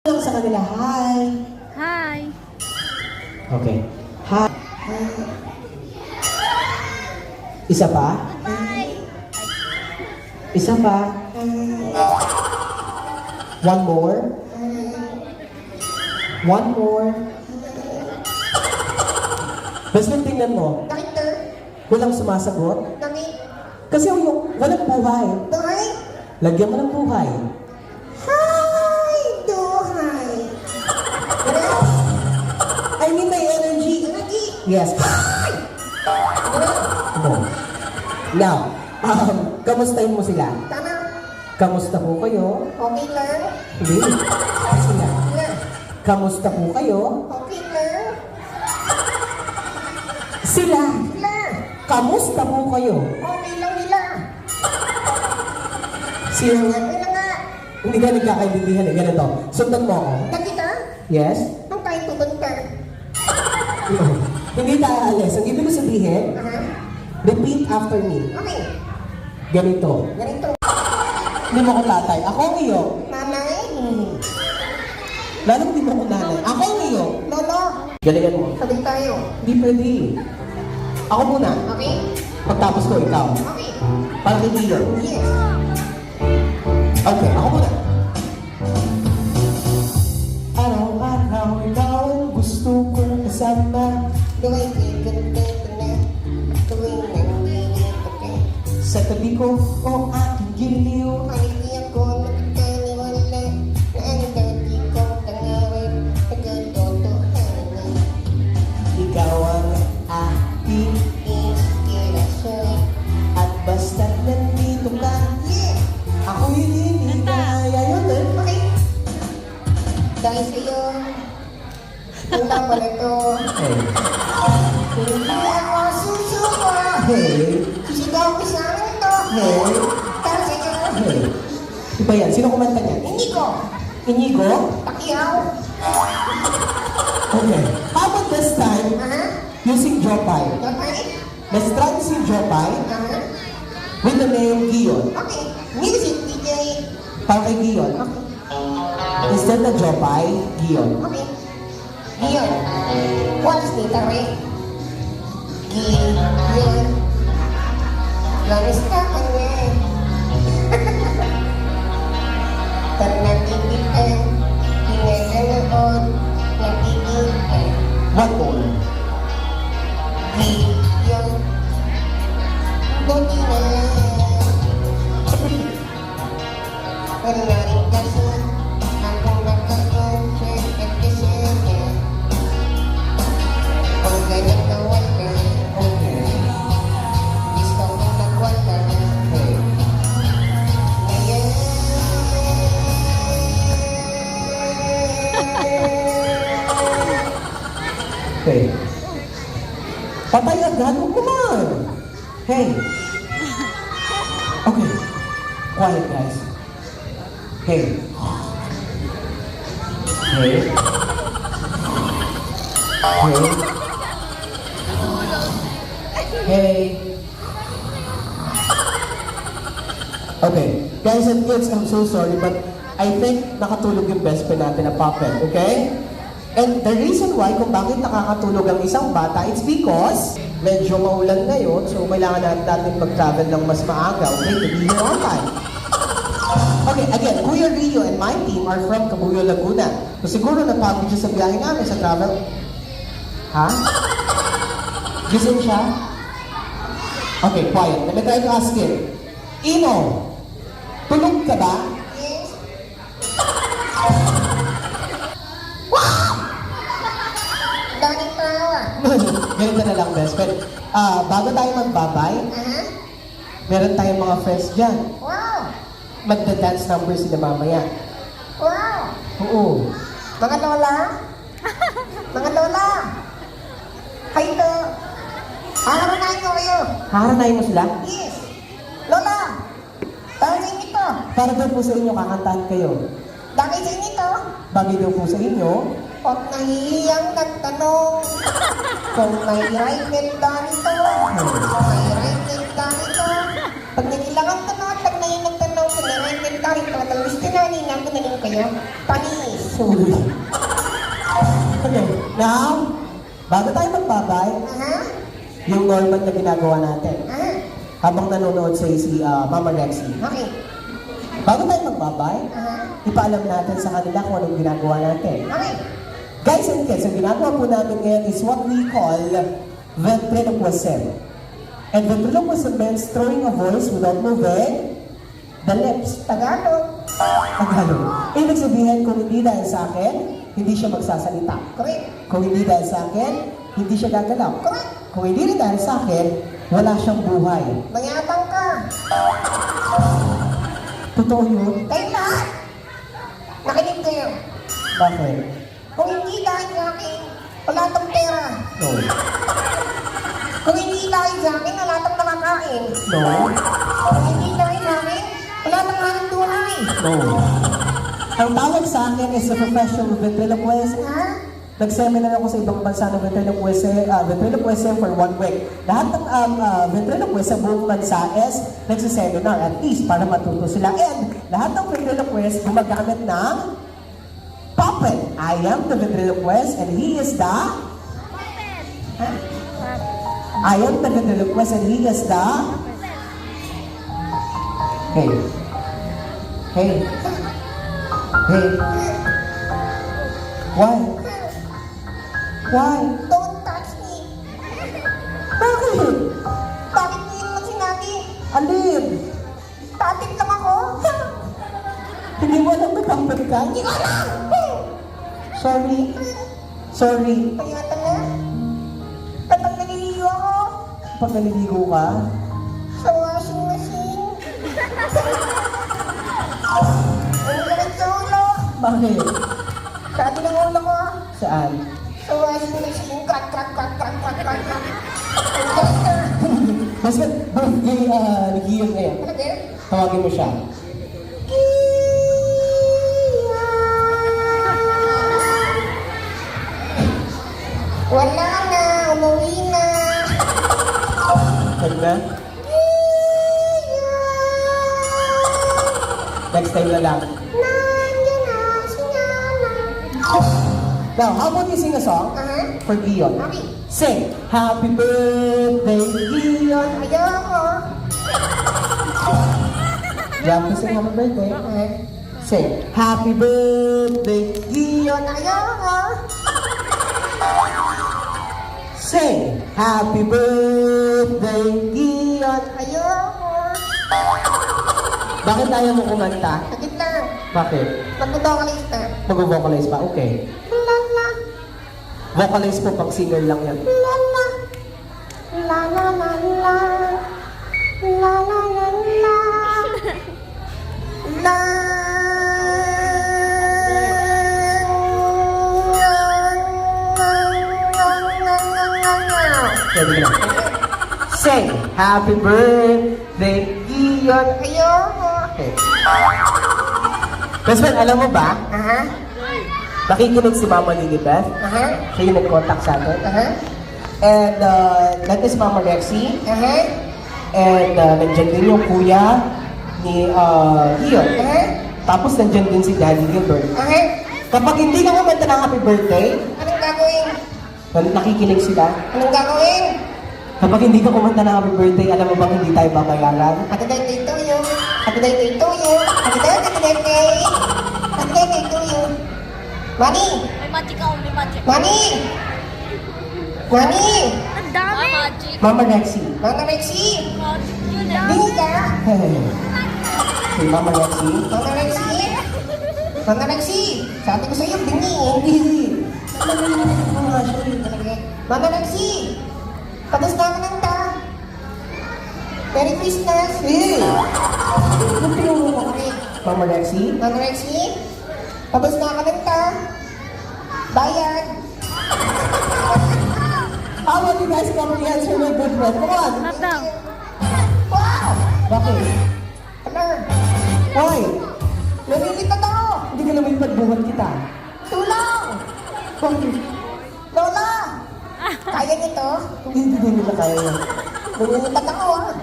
Lang sa kanila, hi. Hi. Okay. Hi. Isa pa? Hi. Isa pa? One more? One more? Basta tingnan mo, Doctor, walang sumasagot. nangit, Kasi yung walang buhay. buhay, Lagyan mo ng buhay. hi, duhay. I mean may energy. Energy, Yes. No. Now, kamustahin mo sila? tama, Kamusta po kayo? okay lang, Hindi. Sila. na, Kamusta po kayo? okay lang, Sila. na, Kamusta po kayo? okay lang nila. Sila. Ano na nga, Hindi ka nagkakaintindihan eh. Ganito. Sundan mo ako. nakita, Yes? ang tayo pupunta. Hindi tayo alis. Ang ibig ko sabihin, repeat after me. Okay, Ganito. ganito, Hindi mo ko tatay. Ako ang iyo. nanay, Lalong hindi mo ko nanay. Ako ang iyo. lolo, Galingan mo. sabi tayo. Hindi pwede. Ako muna. Okay, Pagtapos ko, ikaw. okay, Para kay Tio. yes, Okay, ako muna. Araw-araw, ikaw ang gusto kong kasama. duhay ganda na, tuwing nangyayat ako. Sa tabi ko, o aking giliw. Hindi ako nakakaniwala na ang dati kong tangawin nagtotohanan. Ikaw ang aking Inspirasyon. at basta't nandito ka. Yeah! Ako'y hindi kaya yun eh. Okay. Dahil sa'yo, ang tama na to. Hey. Hindi ako susuko. Hey. Sisigaw ko sa amin to. Hey. Dahil sa'yo, Hey. Iba yan. Sino kumanta niyan? hindi ko. Inigo? Pakiyaw. Okay. How about this time, using Jopay? Okay? Let's try to sing Jopay with the name Gion. Okay. Music, DJ. Para kay Gion. Instead na Jopay, Gion. Okay. Giyon. What's the tari? Giyon. Lanis ka kanya. Pernatigitan. Pinaganoon. Natigitan. What more? Giyon. Buti na lang. Panarin kasi. Akong nakaon sa pagkasama. Kung ganyan na wala, gusto ko nagwala. Okay. Patay agad mo kuman. Hey. Okay. Quiet guys. Hey. Hey. Hey. Hey. Okay. Guys and kids, I'm so sorry but I think nakatulog yung best friend natin na puppet, okay? And the reason why kung bakit nakakatulog ang isang bata, it's because medyo maulan ngayon, so kailangan natin mag-travel ng mas maaga, okay, to be here on time. Okay, again, Kuya Rio and my team are from Cabuyao, Laguna. So siguro napagod siya sa biyahe namin sa travel. Ha? Gising siya? Okay, quiet. Let me try to ask him. Ino, tulog ka ba? Yes. Daming tawa. Ganito na lang, best friend. Bago tayo magbabay, meron tayong mga friends dyan. Wow! Magda-dance number sila mamaya. Wow! Oo. Mga lola? Mga lola? Kayo to. Haranayin ko kayo. Haharanayin mo sila? Yes. Lola! Tawag sa inyo to. Para daw po sa inyo, kakantahan kayo. Dahil sa inyo to. Bagay daw po sa inyo, Pag nahihiyang nagtanong. Kung may right and ganito. Kung may right and ganito. Pag nagilangan ka na, pag nahihiyang nagtanong, kung may right and ganito, talagang gusto na nila ko na rin kayo. Panis. Sorry. Okay, now, bago tayo magbabay, Aha. yung normal na ginagawa natin. Aha. Habang nanonood sa si Mama Lexi. Okay. Bago tayo magbabay, Aha. ipaalam natin sa kanila kung anong ginagawa natin. Okay. Guys and kids, ang ginagawa po namin ngayon is what we call ventriloquism. And ventriloquism means throwing a voice without moving the lips. Tagalog. Tagalog. Ibig sabihin, kung hindi dahil sa akin, hindi siya magsasalita. Correct. Kung hindi dahil sa akin, hindi siya gagalaw. Correct. Kung hindi rin dahil sa akin, wala siyang buhay. Mayabang ka. Totoo yun? Kayo lahat. Nakinig kayo. Bakit? Kung hindi dahil sa akin, wala tong pera. No. Kung hindi dahil sa akin, wala tong nakakain. No. Kung hindi dahil sa akin, wala tong hanap buhay. No. Ang tawag sa akin is a professional ventriloquist. Ha? Nag-seminar ako sa ibang bansa ng ventriloquism for 1 week. Lahat ng ventriloquist sa buong bansa is nagsiseminar at least para matuto sila. And lahat ng ventriloquist gumagamit ng puppet. I am the ventriloquist and he is the... I am the ventriloquist and he is the... Hey. Hey. Hey. Why? Why? Don't touch me. Bakit? Bakit hindi mo sinabi? Alin? Tatik lang ako. Hindi mo alam may puppet ka? Hindi ko alam. Sorry. Sorry. Kaya na. Ba't ang naliligo ako? Pag naliligo ka, Sa washing machine. Ang galit sa ulo. bakit? Sabi ng ulo ko. Saan? Sa washing machine. Crack, crack, crack, crack, crack, crack, crack. Ang galit na. Basta birthday ni Gion ngayon. Talaga? Tawagin mo siya. Wala na. Umuwi na. Huwag na. Next time na lang. Nandiyan na si Nana. Now, how about you sing a song Aha. for Gion? Okay. Sing, Happy Birthday, Gion. Ayoko. Jump to sing Happy Birthday. Aha. Sing, Happy Birthday, Gion. Ayoko. Sing, Happy Birthday, Gion. Ayoko. Bakit ayaw mo kumanta? Sakit lang. Bakit? Magbudokalista. Mag-vocalize pa? Okay. Lala. Vocalize po pag singer lang yan. Lala. La la la la. La la la la. La. Pwede na. Sing, Happy Birthday, Gion. Ayoko. Okay. Best friend, alam mo ba? Aha. Nakikinig si Mama Lilibeth. Aha. Siya yung nag-contact sa atin. Aha. And that is Mama Lexi. Aha. And nandyan din yung kuya ni Gion. Aha. Tapos nandyan din si Daddy Gilbert. Aha. Kapag hindi ka kumanta ng Happy Birthday, Anong gagawin? nakikinig sila. Anong gagawin? Kapag hindi ka kumanta ng Happy Birthday, alam mo bang hindi tayo babayaran? Happy birthday to you. Happy birthday to you. Happy birthday, happy birthday. Happy birthday to you. Mani! May magic ako, may magic. Mani! Mani! Ang dami! Magic. Mama Lexi. Mama Rexy! Magic yun eh. Bingi ka! Si Mama Lexi. Mama Rexy! Mama Rexy! Sabi ko sa'yo, bingi. Hindi. Mama Rexy! Tapos na ako ng ta. Merry Christmas! Ano tinuro ko? Mama Lexi. Mama Rexy! Tapos na ako ng ta. Bayad! How about you guys come and answer my good friend? Come on. Not daw. Wow! Bakit? Ano? Why? Nalilitad ako! Hindi ka naman pagbuhat kita. Tulong! Bakit? Lola! Kaya niyo to? Hindi din nila kaya yan. Nalilitad ako ah!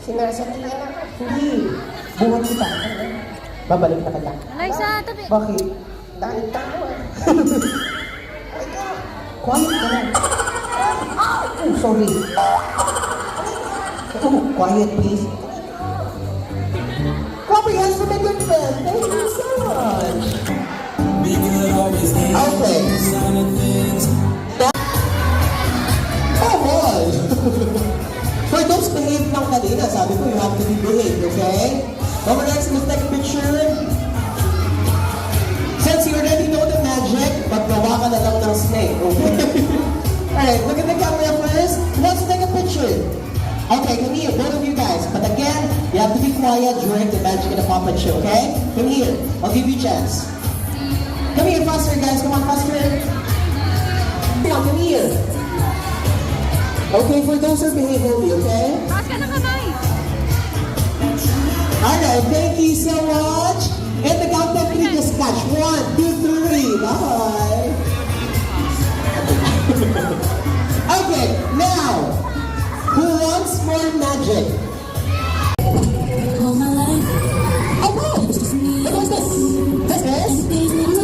Sinasabihan ako. Hindi. Buhat kita. Babalik na kita. Liza, tabi. Bakit? Danito. Quiet ka lang. Oh, sorry. Oh, quiet please. Clap your hands for my good friend. Thank you so much. Okay. Oh boy! For those behave lang kanina, sabi ko you have to be behaved, okay? Over next, let's take a picture. Since you already know the magic, maggawa ka na lang ng snake, okay? Alright, look at the camera first. Let's take a picture. Okay, come here, both of you guys. But again, you have to be quiet during the Magic and the Puppet Show, okay? Come here. I'll give you a chance. Come here, faster, guys. Come on, faster. Come on, come here. Okay, for those who behave only, okay? Taas ka ng kamay. Alright, thank you so much. And the count of three, just catch. 1, 2, 3. Bye. Okay, now, who wants more magic? All my life. Oh, wow! What was this? This is?